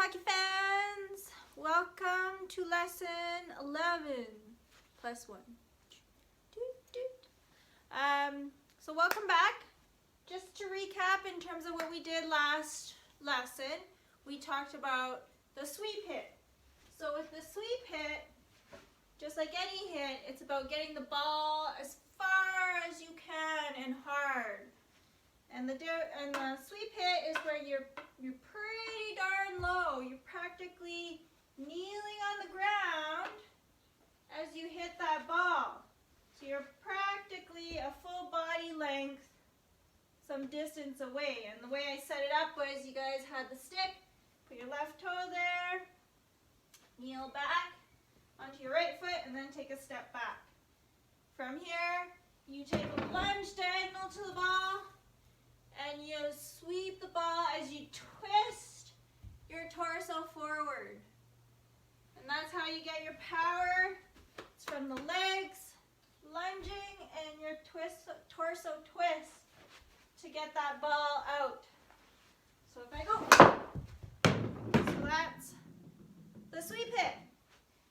hockey fans! Welcome to lesson 11 plus 1. So welcome back. Just to recap in terms of what we did last lesson, we talked about the sweep hit. So with the sweep hit, just like any hit, it's about getting the ball as far as you can and hard. And the sweep hit is where you're pretty darn low. You're practically kneeling on the ground as you hit that ball. So you're practically a full body length some distance away. And the way I set it up was you guys had the stick, put your left toe there, kneel back onto your right foot, and then take a step back. From here, you take a lunge diagonal to the ball, and you sweep the ball as you twist your torso forward. And that's how you get your power. It's from the legs, lunging, and your torso twist to get that ball out. So if I go, so that's the sweep hit.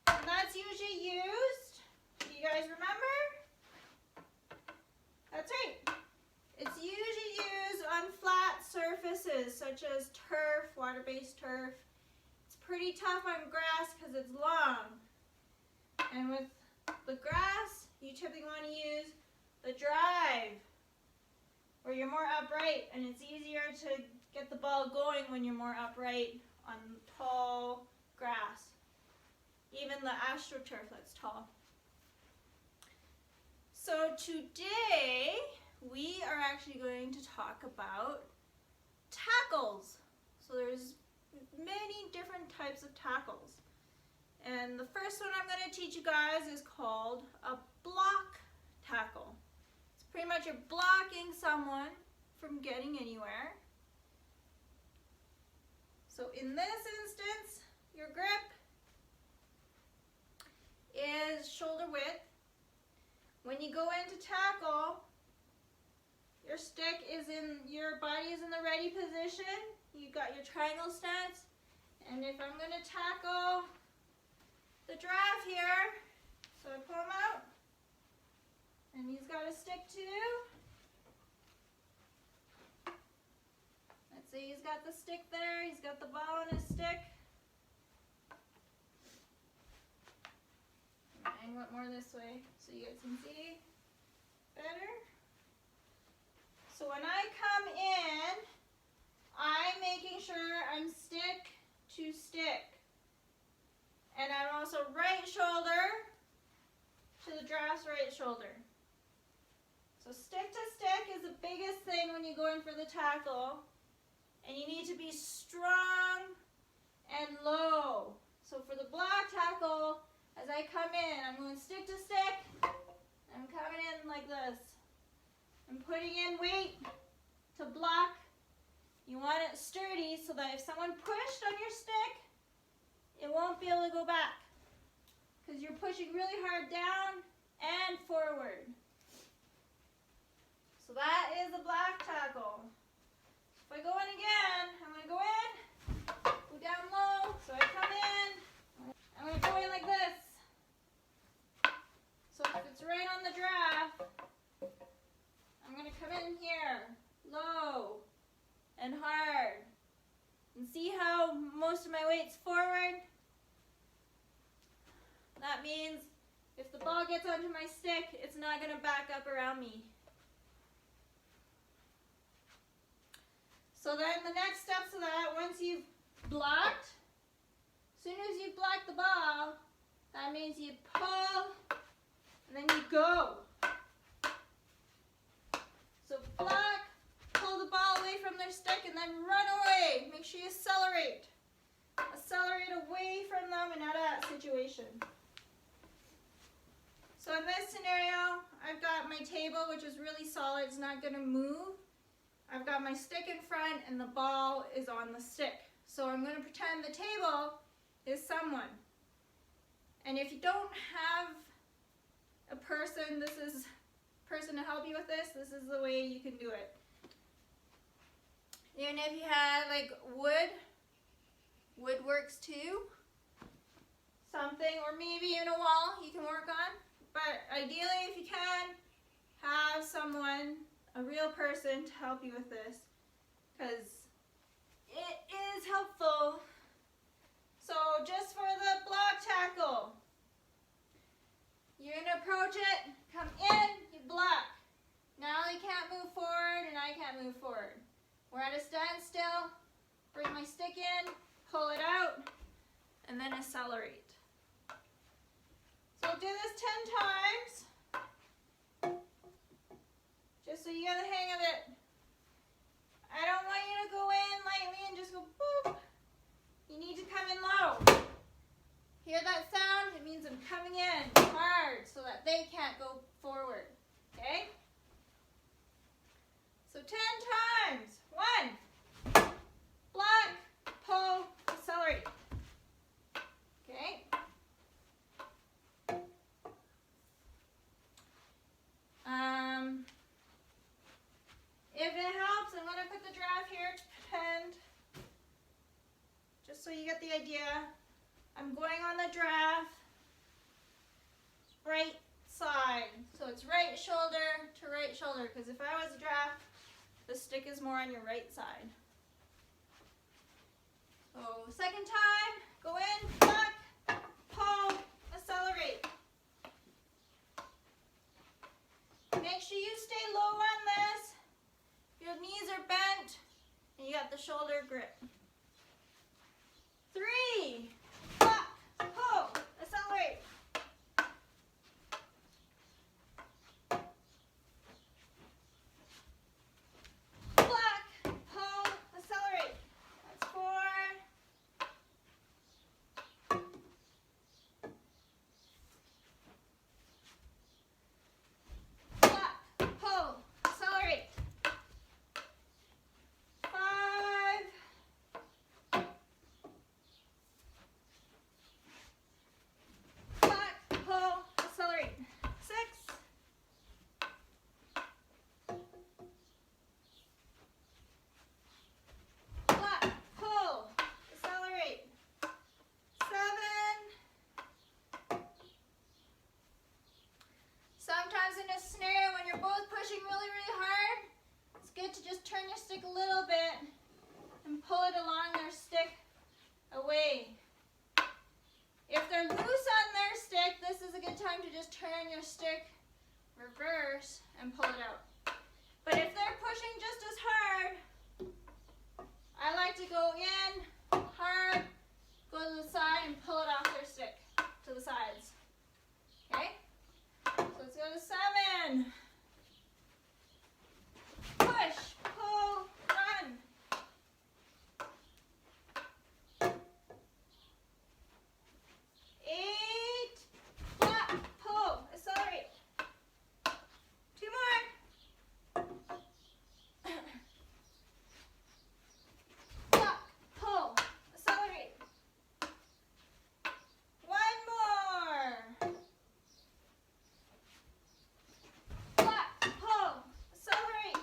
And that's usually used, do you guys remember? That's right. It's usually used on flat surfaces such as turf, water-based turf. It's pretty tough on grass because it's long. And with the grass, you typically want to use the drive, where you're more upright, and it's easier to get the ball going when you're more upright on tall grass. Even the astroturf that's tall. So today, we are actually going to talk about tackles. So there's many different types of tackles. And the first one I'm going to teach you guys is called a block tackle. It's pretty much you're blocking someone from getting anywhere. So in this instance, your grip is shoulder width. When you go into tackle, your stick is in, your body is in the ready position. You got your triangle stance. And if I'm going to tackle the Giraffe here, so I pull him out, and he's got a stick too. Let's say he's got the stick there, he's got the ball on his stick. And one more this way so you guys can see better. So when I come in, I'm making sure I'm stick to stick. And I'm also right shoulder to the Giraffe's right shoulder. So stick to stick is the biggest thing when you go in for the tackle. And you need to be strong and low. So for the block tackle, as I come in, I'm going stick to stick. I'm coming in like this. I'm putting in weight to block. You want it sturdy so that if someone pushed on your stick, it won't be able to go back. Because you're pushing really hard down and forward. So that is a block tackle. If I go in again, I'm going to go in, go down low, so I come in. I'm going to go in like this. So if it's right on the Giraffe, I'm going to come in here, low and hard. And see how most of my weight's forward? That means if the ball gets onto my stick, it's not going to back up around me. So then the next steps of that, once you've blocked, as soon as you've blocked the ball, that means you pull and then you go. So block, pull the ball away from their stick, and then run away. Make sure you accelerate. Accelerate away from them and out of that situation. So in this scenario, I've got my table, which is really solid. It's not going to move. I've got my stick in front, and the ball is on the stick. So I'm going to pretend the table is someone. And if you don't have a person, this is person to help you with this is the way you can do it. Even if you had like wood Wood works too. Something, or maybe even a wall you can work on. But ideally, if you can, have someone, a real person, to help you with this, because it is helpful. So just for the block tackle, you're going to approach it, come in, you block. Now you can't move forward and I can't move forward. We're at a standstill, bring my stick in, pull it out, and then accelerate. So do this 10 times, just so you get the hang of it. I don't want you to go in lightly and just go boop. You need to come in low. Hear that sound? It means I'm coming in hard so that they can't go forward. Okay? So 10 times. 1, block, pull, accelerate. Okay? If it helps, I'm going to put the giraffe here to pretend, just so you get the idea. I'm going on the giraffe right side. So it's right shoulder to right shoulder, because if I was a giraffe, the stick is more on your right side. So second time, go in, block, pull, accelerate. Make sure you stay low on this. Your knees are bent and you got the shoulder grip. 3, block, pull, accelerate. Block, pull, accelerate. That's 4. Block, pull, accelerate. 5. Block, pull, accelerate. 6. Block, pull, accelerate. 7. Sometimes in a scenario when you're both pushing really, really hard, it's good to just turn your stick a little bit and pull it along their stick away. If they're loose on their stick, this is a good time to just turn your stick reverse and pull it out. But if they're pushing just as hard, I like to go in hard, go to the side and pull it off their stick to the sides. Okay? So let's go to 7. Push, pull, run. 8. Block, pull, accelerate. 2 more. Block, pull, accelerate. 1 more. Block, pull, accelerate.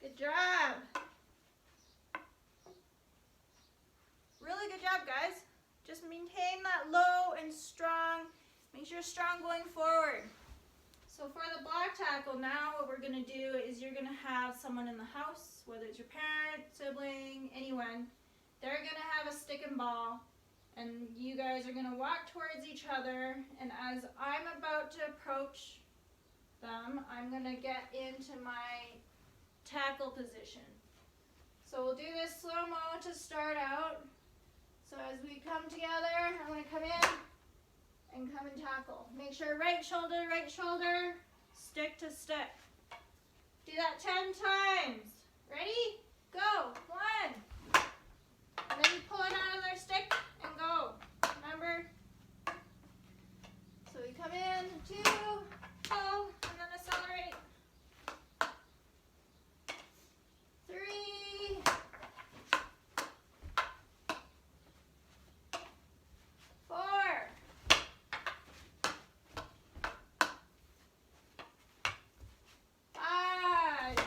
Good job. Really good job, guys. Just maintain that low and strong. Make sure you're strong going forward. So for the block tackle, now what we're going to do is you're going to have someone in the house, whether it's your parent, sibling, anyone. They're going to have a stick and ball, and you guys are going to walk towards each other, and as I'm about to approach them, I'm going to get into my tackle position. So we'll do this slow-mo to start out. So as we come together, I'm going to come in and come and tackle. Make sure right shoulder, stick to stick. Do that 10 times. Ready? Go. 1. And then you pull it out of their stick and go. Remember? So we come in, 2, pull, and then accelerate. 3. 4. 5.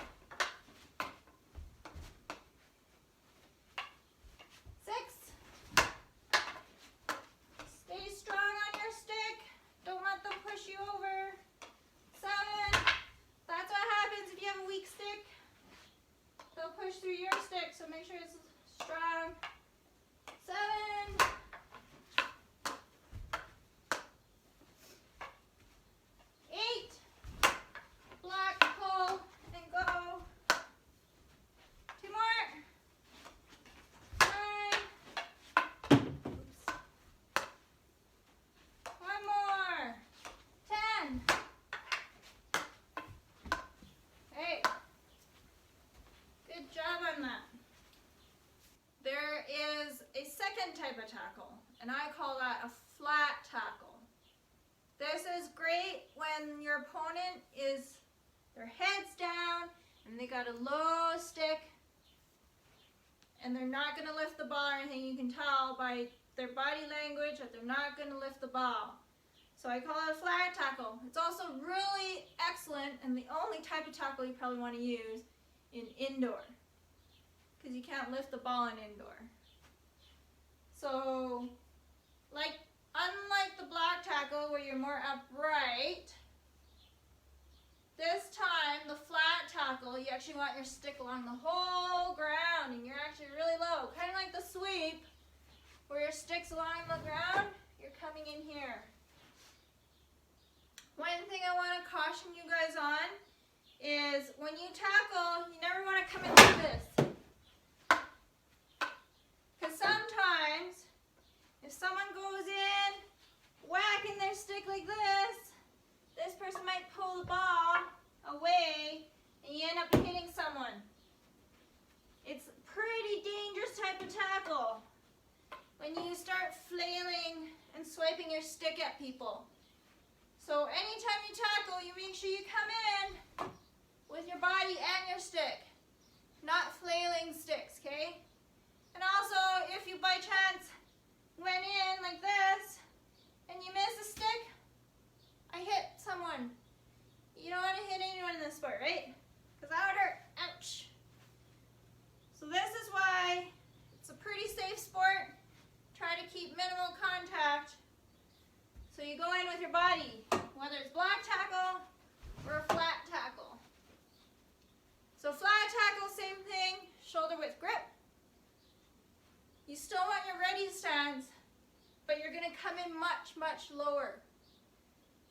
great when your opponent is their head's down and they got a low stick and they're not going to lift the ball or anything. You can tell by their body language that they're not going to lift the ball. So I call it a flag tackle. It's also really excellent and the only type of tackle you probably want to use in indoor, because you can't lift the ball in indoor. So, unlike the block tackle where you're more upright, this time the flat tackle, you actually want your stick along the whole ground and you're actually really low. Kind of like the sweep where your stick's along the ground, you're coming in here. One thing I want to caution you guys on is when you tackle, you never want to come in like this. Because sometimes, if someone goes in, whacking their stick like this person might pull the ball away and you end up hitting someone. It's a pretty dangerous type of tackle when you start flailing and swiping your stick at people. So anytime you tackle, you make sure you come in with your body and your stick, not flailing sticks, okay? And also, if you by chance went in like this and you miss a stick, I hit someone. You don't want to hit anyone in this sport, right? Because that would hurt. Ouch. So this is why it's a pretty safe sport. Try to keep minimal contact. So you go in with your body, whether it's block tackle or a flat tackle. So flat tackle, same thing, shoulder width grip. You still want your ready stance, but you're going to come in much, much lower.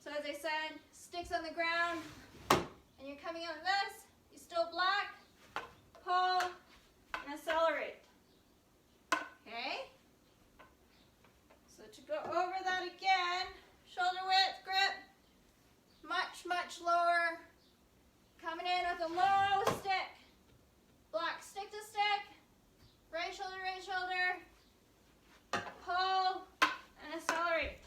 So as I said, sticks on the ground, and you're coming out like this, you still block, pull, and accelerate. Okay? So to go over that again, shoulder width grip, much, much lower. Coming in with a low stick. Block stick to stick, right shoulder, pull, and accelerate.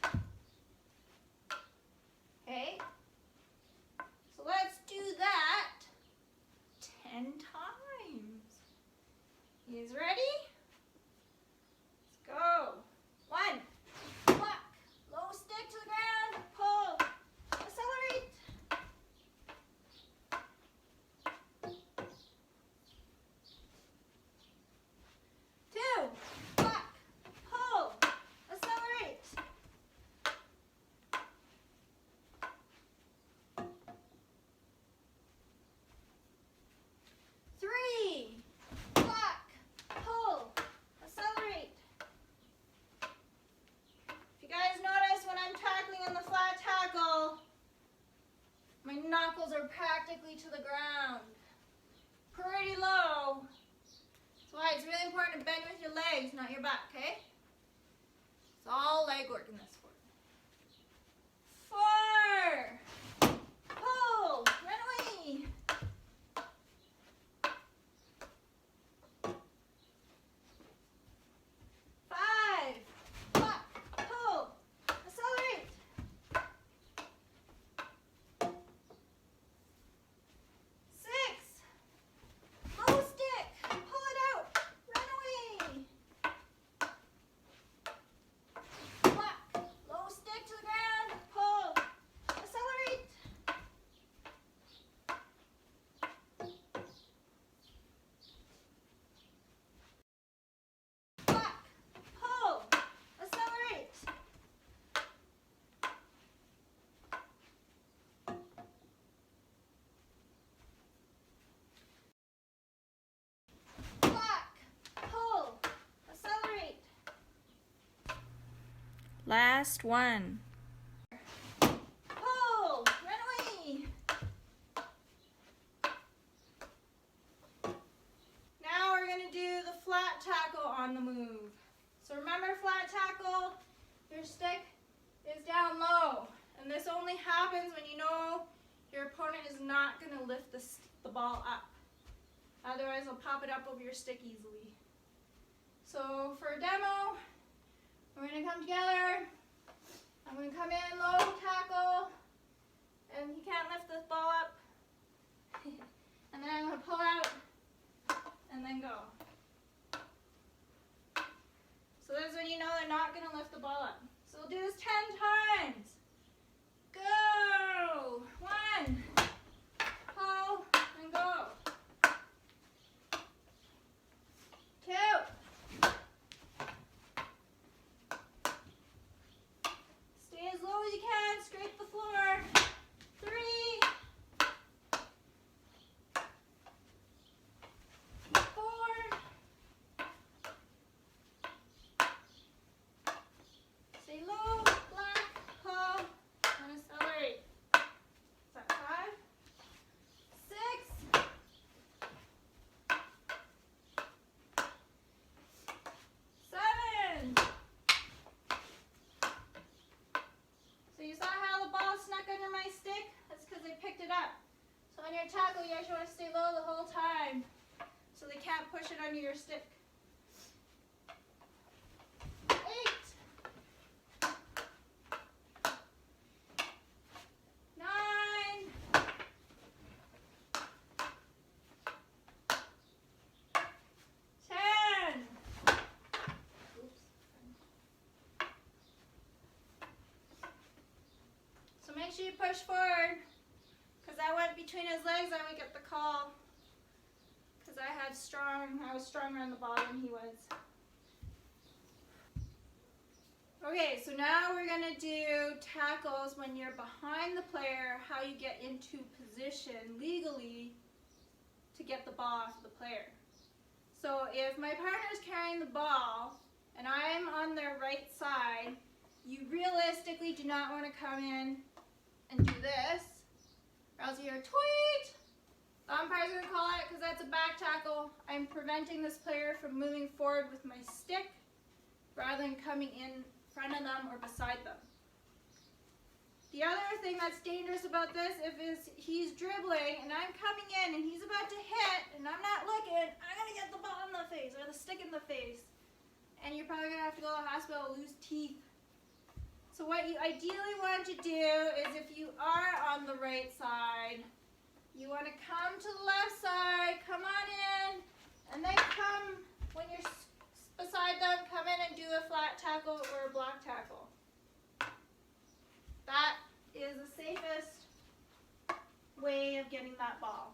Okay? So let's do that 10 times. You guys ready? Let's go. 1, block, low stick to the ground, pull, accelerate. 2, block, pull, accelerate. 3, block, pull, accelerate. If you guys notice when I'm tackling in the flat tackle, my knuckles are practically to the ground. Pretty low. That's why it's really important to bend with your legs, not your back, okay? It's all leg work in this sport. 4, pull, run away. 5, block, pull, accelerate. 6, low stick, pull it out, run away. Block, low stick to the ground, pull, accelerate. Block, pull, accelerate. Block, pull, accelerate. Last one. Pull, run away. Now we're going to do the flat tackle on the move. So remember, flat tackle, your stick is down low. And this only happens when you know your opponent is not going to lift the ball up. Otherwise, they'll pop it up over your stick easily. So for a demo, we're going to come together. I'm going to come in low tackle, ball up. So we'll do this 10 times. Go! 1, pull, and go. 2. Stay as low as you can, scrape the floor. 3. 4. 'It up. So on your tackle, you actually want to stay low the whole time so they can't push it under your stick. 8. 9. 10. Oops. So make sure you push forward. Because I went between his legs, I would get the call. Because I was stronger on the ball than he was. Okay, so now we're going to do tackles when you're behind the player, how you get into position legally to get the ball off the player. So if my partner's carrying the ball and I'm on their right side, you realistically do not want to come in and do this. Or else you hear tweet. The umpire's going to call it because that's a back tackle. I'm preventing this player from moving forward with my stick rather than coming in front of them or beside them. The other thing that's dangerous about this is he's dribbling and I'm coming in and he's about to hit and I'm not looking, I'm going to get the ball in the face or the stick in the face. And you're probably going to have to go to the hospital, lose teeth. So what you ideally want to do is if you are on the right side, you want to come to the left side, come on in, and then come, when you're beside them, come in and do a flat tackle or a block tackle. That is the safest way of getting that ball.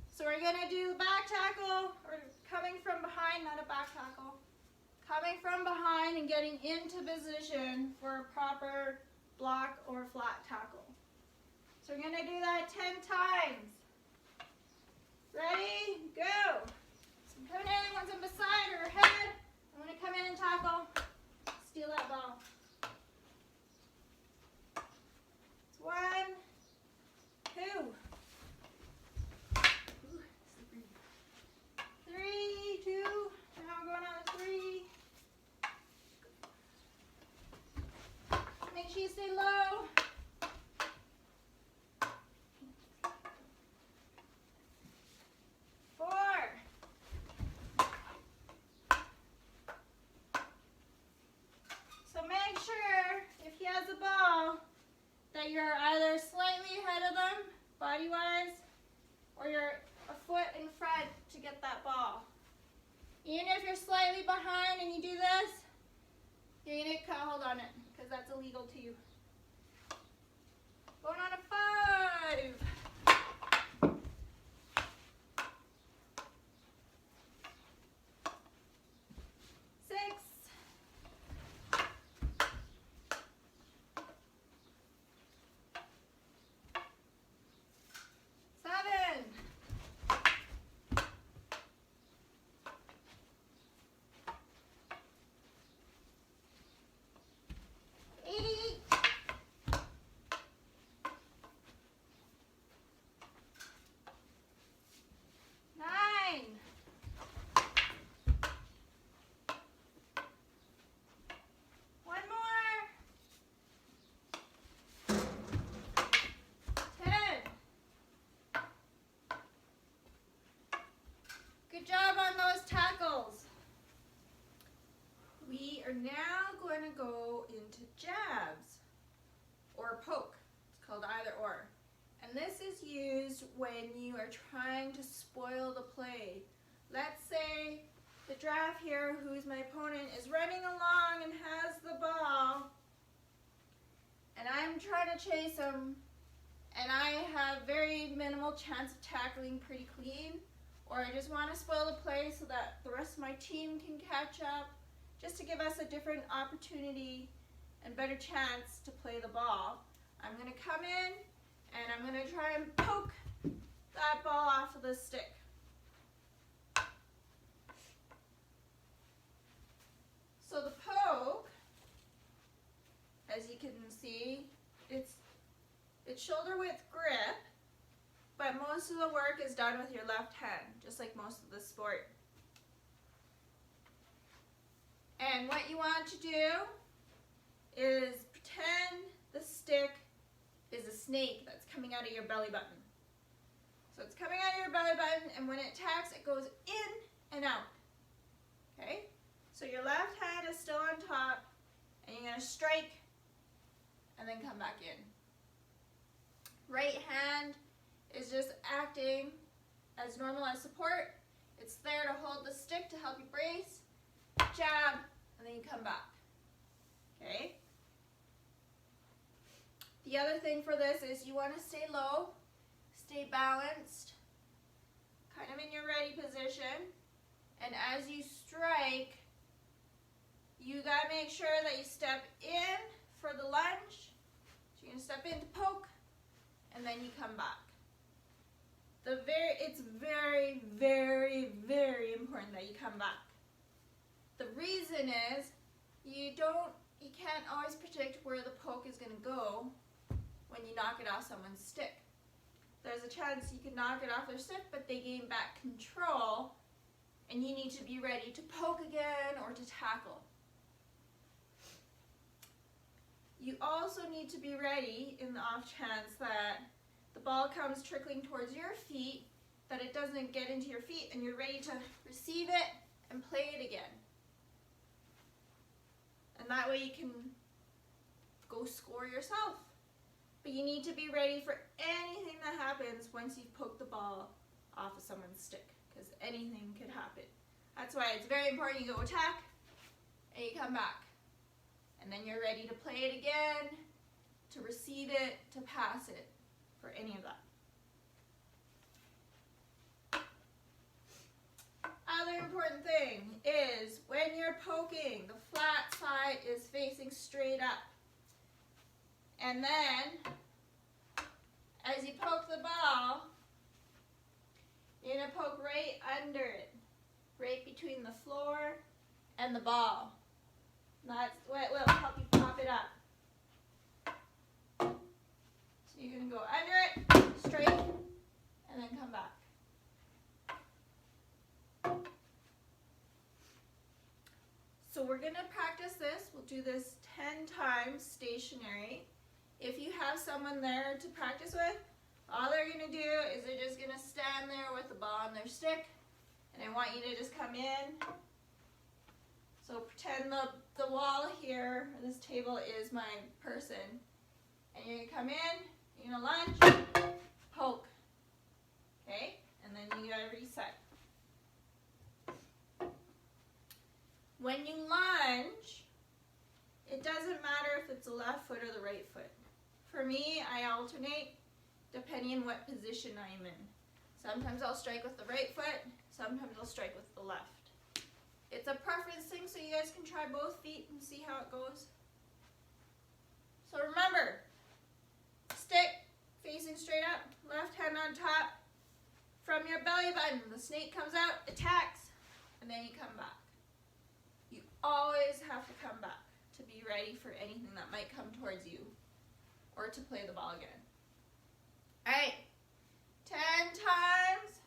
So we're going to do back tackle, or coming from behind, not a back tackle. Coming from behind and getting into position for a proper block or flat tackle. So we're going to do that 10 times. Ready? Go. So I'm coming in once I'm beside or ahead. I'm going to come in and tackle. Steal that ball. It's 1, 2. 3, 2. Now we're going on to 3. Make sure you stay low. 4. So make sure, if he has the ball, that you're either slightly ahead of them, body-wise, or you're a foot in front to get that ball. Even if you're slightly behind and you do this, you're going to get called on it, because that's illegal to you. Going on a 5. 6. 7. 8. 9. 1 more. 10. Good job on those tackles. We are now going to go into jabs or poke. It's called either or. And this is used when you are trying to spoil the play. Let's say the Giraffe here, who's my opponent, is running along and has the ball. And I'm trying to chase him. And I have very minimal chance of tackling pretty clean. Or I just want to spoil the play so that the rest of my team can catch up. Just to give us a different opportunity and better chance to play the ball. I'm going to come in and I'm going to try and poke that ball off of the stick. So the poke, as you can see, it's shoulder width grip, but most of the work is done with your left hand, just like most of the sport. And what you want to do is pretend the stick is a snake that's coming out of your belly button. So it's coming out of your belly button, and when it attacks, it goes in and out. Okay? So your left hand is still on top, and you're going to strike and then come back in. Right hand is just acting as normal as support. It's there to hold the stick to help you brace, jab, and then you come back. Okay? The other thing for this is you want to stay low, stay balanced, kind of in your ready position, and as you strike, you got to make sure that you step in for the lunge. So you're going to step in to poke, and then you come back. It's very, very, very important that you come back. The reason is you can't always predict where the poke is going to go when you knock it off someone's stick. There's a chance you could knock it off their stick, but they gain back control, and you need to be ready to poke again or to tackle. You also need to be ready in the off chance that the ball comes trickling towards your feet, that it doesn't get into your feet, and you're ready to receive it and play it again. And that way you can go score yourself. But you need to be ready for anything that happens once you've poked the ball off of someone's stick, because anything could happen. That's why it's very important you go attack and you come back. And then you're ready to play it again, to receive it, to pass it, for any of that. Other important thing is when you're poking, the flat side is facing straight up. And then, as you poke the ball, you're going to poke right under it, right between the floor and the ball. That's what will help you pop it up. So you're going to go under it, straight, and then come back. So we're going to practice this. We'll do this 10 times stationary. If you have someone there to practice with, all they're going to do is they're just going to stand there with the ball on their stick, and I want you to just come in. So pretend the wall here, or this table, is my person, and you're going to come in, you're going to lunge, poke, okay, and then you got to reset. When you lunge, it doesn't matter if it's the left foot or the right foot. For me, I alternate depending on what position I'm in. Sometimes I'll strike with the right foot, sometimes I'll strike with the left. It's a preference thing, so you guys can try both feet and see how it goes. So remember, stick facing straight up, left hand on top. From your belly button, the snake comes out, attacks, and then you come back. You always have to come back to be ready for anything that might come towards you or to play the ball again. All right, 10 times.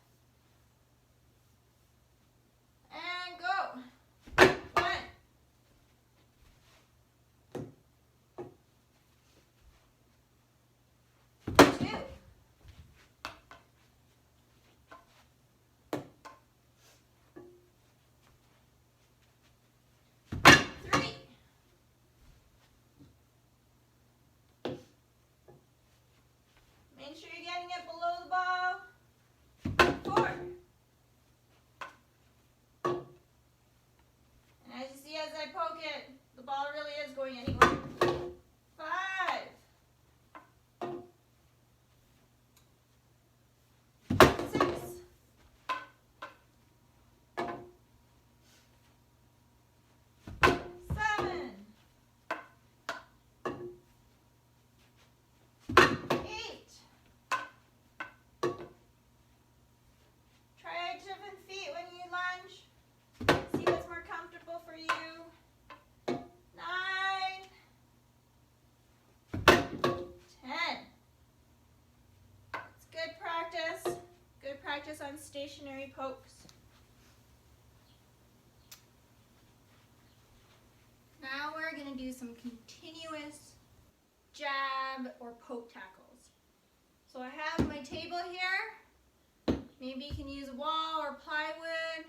And go. 1. 2. 3. 'Make sure you're getting it below the ball. on stationary pokes. Now we're going to do some continuous jab or poke tackles. So I have my table here. Maybe you can use a wall or plywood,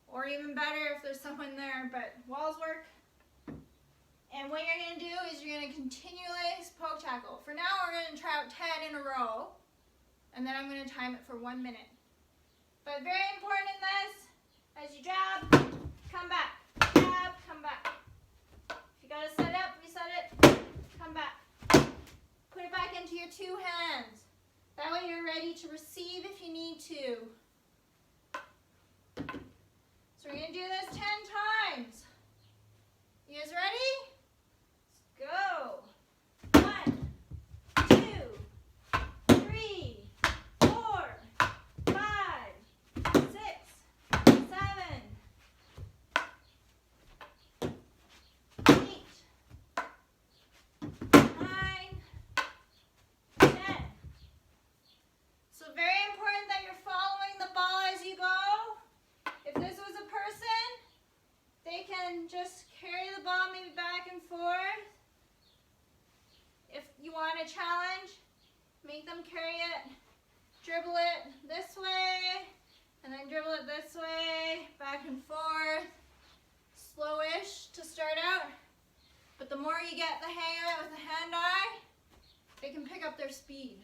or even better if there's someone there, but walls work. And what you're going to do is you're going to continually poke tackle. For now, we're going to try out 10 in a row, and then I'm going to time it for 1 minute. But very important in this, as you jab, come back. Jab, come back. If you got to set up, reset it, come back. Put it back into your 2 hands. That way you're ready to receive if you need to. So we're going to do this 10 times. You guys ready? Let's go. 1, 2, 3, 4, 5, 6, 7, 8, 9, 10. So very important that you're following the ball as you go. If this was a person, they can just carry the ball maybe back and forth. If you want a challenge, make them carry it, dribble it this way, and then dribble it this way, back and forth. Slowish to start out, but the more you get the hang of it with the hand-eye, they can pick up their speed.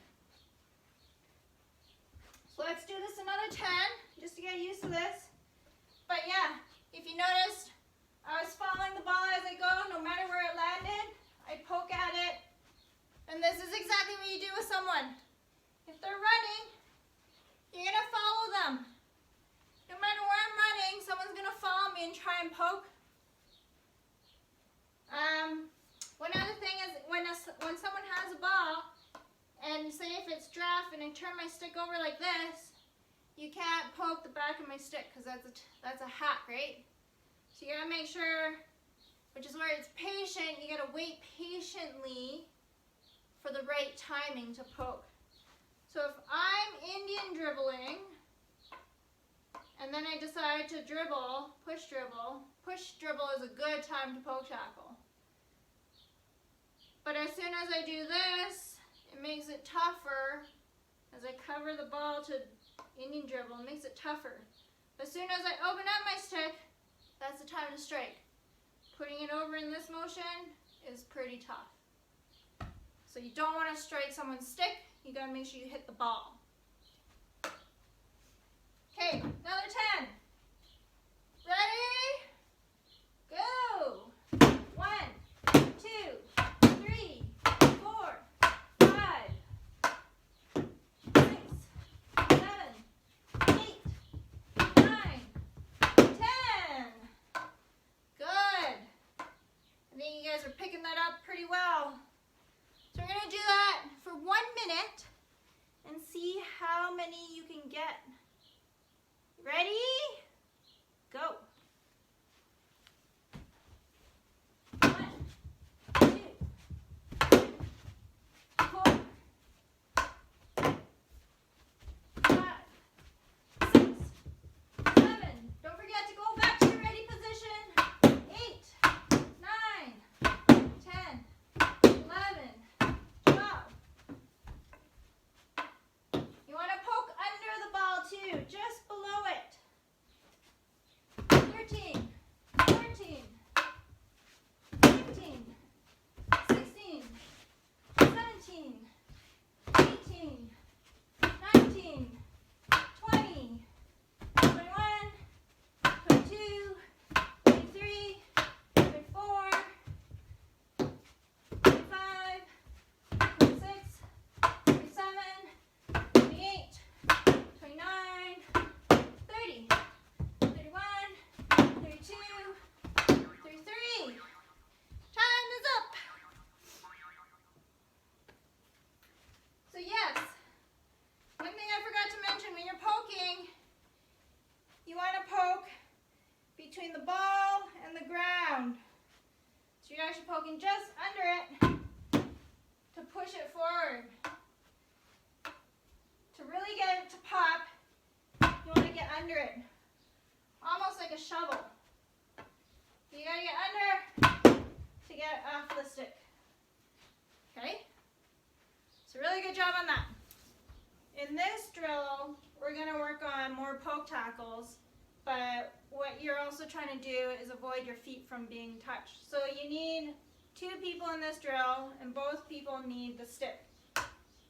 So let's do this another 10, just to get used to this. But yeah, if you noticed, I was following the ball as I go, no matter where it landed. I poke at it. And this is exactly what you do with someone. If they're running, you're going to follow them. No matter where I'm running, someone's going to follow me and try and poke. One other thing is when someone has a ball, and say if it's Giraffe and I turn my stick over like this, you can't poke the back of my stick because that's a hat, right? So you gotta make sure, which is where it's patient, you gotta wait patiently for the right timing to poke. So if I'm Indian dribbling, and then I decide to dribble, push dribble is a good time to poke tackle. But as soon as I do this, it makes it tougher. As I cover the ball to Indian dribble, it makes it tougher. As soon as I open up my stick, that's the time to strike. Putting it over in this motion is pretty tough. So you don't want to strike someone's stick, you gotta make sure you hit the ball. Okay, another 10. Ready? Go! 1, 2, 3, 4, 5, 6, 7, 8, 9, 10. Good. I think you guys are picking that up pretty well. So we're going to do that for 1 minute and see how many you can get. Ready? Go. 1, 2, 3, 4, 5, 6, 7. Don't forget to go back to your ready position. 8, 9, 10, 11, 12. You want to poke under the ball too, just below it. 13, 14, 15, 16, 17, 18, 19, 20, 21, 22, 23, 24, 25, 26, 27, 28, 29, 30, 31, 32, 33. Time is up. So yes, one thing I forgot to mention, when you're poking, you want to poke between the ball and the ground. So you're actually poking just under it to push it forward. To really get it to pop, shovel. You gotta get under to get off the stick. Okay? So really good job on that. In this drill, we're gonna work on more poke tackles, but what you're also trying to do is avoid your feet from being touched. So you need 2 people in this drill, and both people need the stick.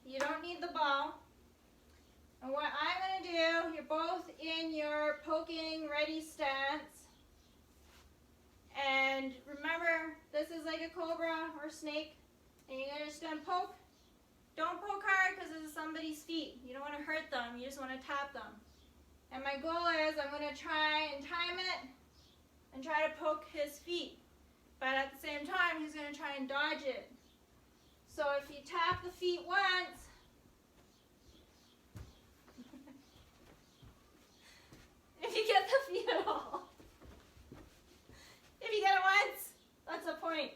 You don't need the ball. And what I'm going to do, you're both in your poking ready stance. And remember, this is like a cobra or snake. And you're just going to poke. Don't poke hard because this is somebody's feet. You don't want to hurt them. You just want to tap them. And my goal is I'm going to try and time it and try to poke his feet. But at the same time, he's going to try and dodge it. So if you tap the feet once, if you get the feet at all, if you get it once, that's a point.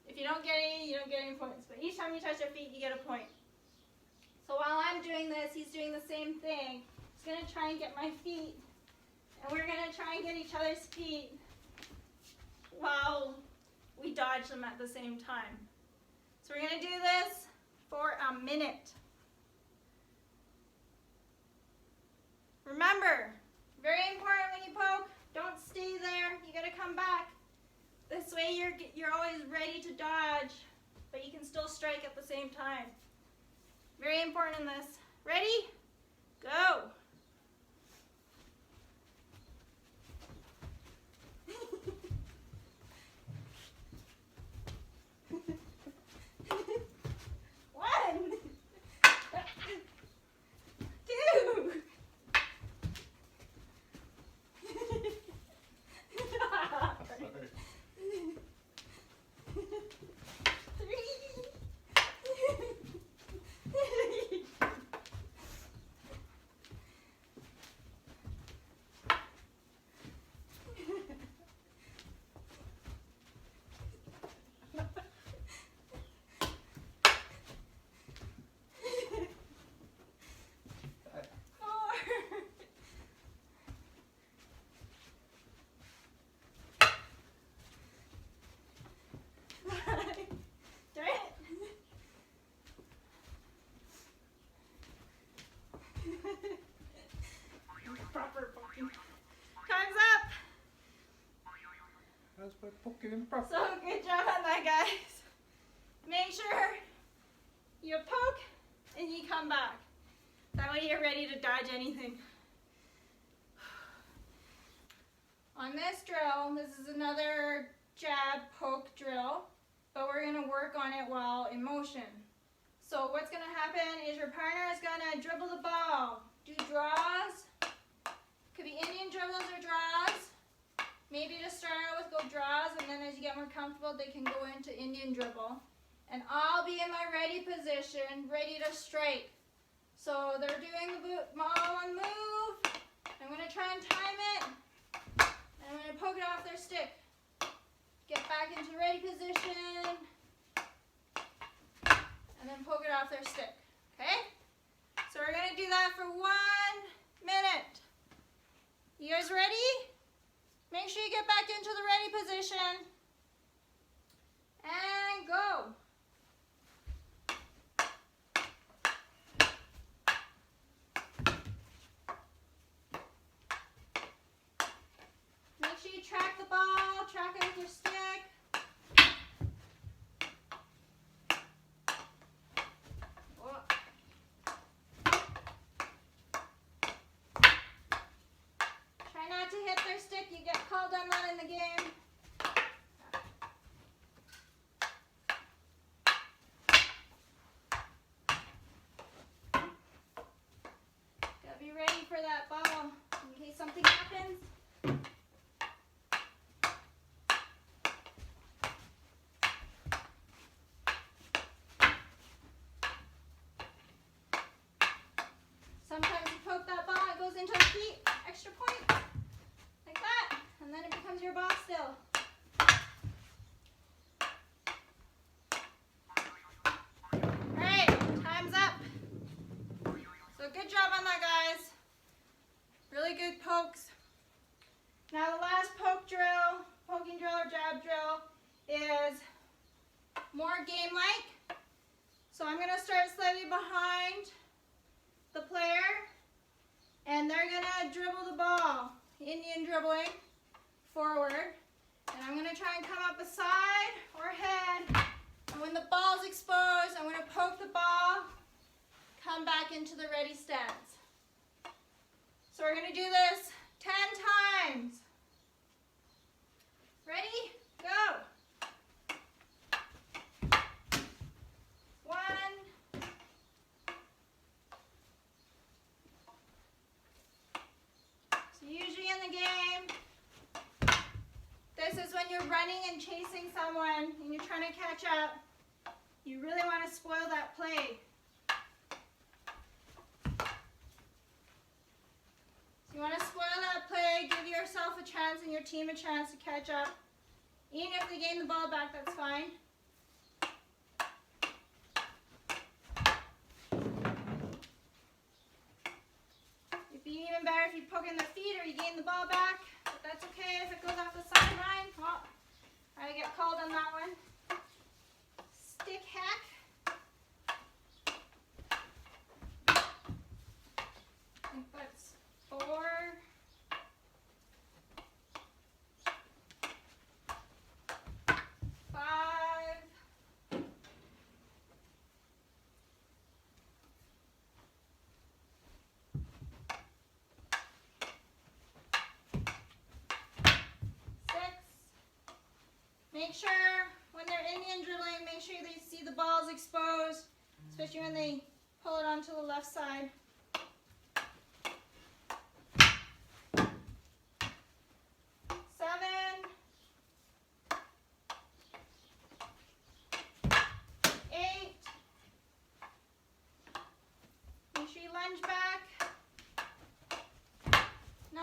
If you don't get any, you don't get any points. But each time you touch their feet, you get a point. So while I'm doing this, he's doing the same thing. He's going to try and get my feet, and we're going to try and get each other's feet while we dodge them at the same time. So we're going to do this for a minute. Remember, very important when you poke, don't stay there. You got to come back. This way you're always ready to dodge, but you can still strike at the same time. Very important in this. Ready? Go. Time's up. So good job on that, guys. Make sure you poke and you come back. That way you're ready to dodge anything. On this drill, this is another jab poke drill, but we're going to work on it while in motion. So what's going to happen is your partner is going to dribble the ball, do draws. Could be Indian dribbles or draws. Maybe to start out with, go draws, and then as you get more comfortable, they can go into Indian dribble. And I'll be in my ready position, ready to strike. So they're doing the ball one move. I'm going to try and time it. And I'm going to poke it off their stick. Get back into ready position. And then poke it off their stick. Okay? So we're going to do that for 1 minute. You guys ready? Make sure you get back into the ready position. And go. Make sure you track the ball, track it with your stick. You get called on that in the game. Gotta be ready for that ball in case something happens. Sometimes you poke that ball, it goes into the feet, extra point. And then it becomes your ball still. Alright, time's up. So good job on that, guys. Really good pokes. Now the last poking drill or jab drill is more game-like. So I'm going to start slightly behind the player, and they're going to dribble the ball, Indian dribbling, forward. And I'm going to try and come up a side or head, and when the ball's exposed, I'm going to poke the ball, come back into the ready stance. So we're going to do this 10 times. Ready? Go. 1. So usually in the game, this is when you're running and chasing someone and you're trying to catch up. You really want to spoil that play. So you want to spoil that play, give yourself a chance and your team a chance to catch up. Even if they gain the ball back, that's fine. It'd be even better if you poke in their feet or you gain the ball back, but that's okay if it goes off the sideline. Oh, I get called on that one. Stick hack. I think that's 4. 5. 6. Make sure when they're Indian dribbling, make sure they see the balls exposed, especially when they pull it onto the left side. 7. 8. Make sure you lunge back. 9.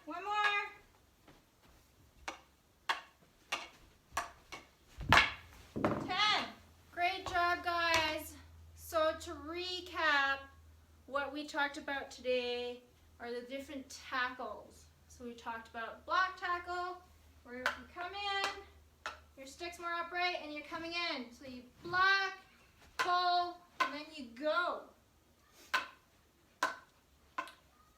One more. 10. Great job, guys. So to recap, what we talked about today are the different tackles. So we talked about block tackle, where you come in, your stick's more upright, and you're coming in. So you block, pull, and then you go.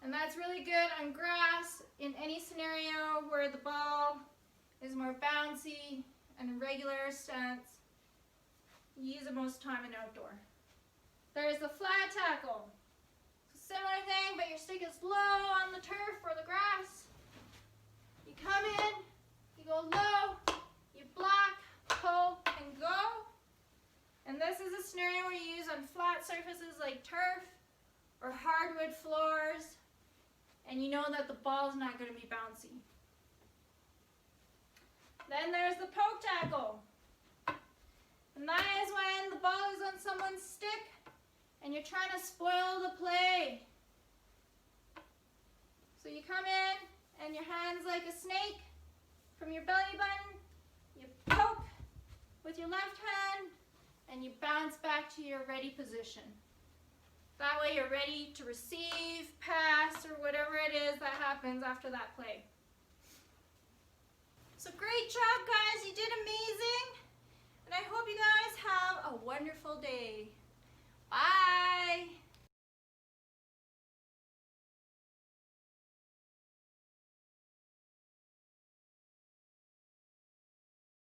And that's really good on grass in any scenario where the ball is more bouncy and a regular stance. You use it most of the time in outdoor. There's the flat tackle. Similar thing, but your stick is low on the turf or the grass. You come in, you go low, you block, pull, and go. And this is a scenario where you use on flat surfaces like turf or hardwood floors, and you know that the ball's not going to be bouncy. Then there's the poke tackle. And that is when the ball is on someone's stick and you're trying to spoil the play. So you come in and your hand's like a snake from your belly button. You poke with your left hand and you bounce back to your ready position. That way you're ready to receive, pass, or whatever it is that happens after that play. So great job, guys. You did amazing.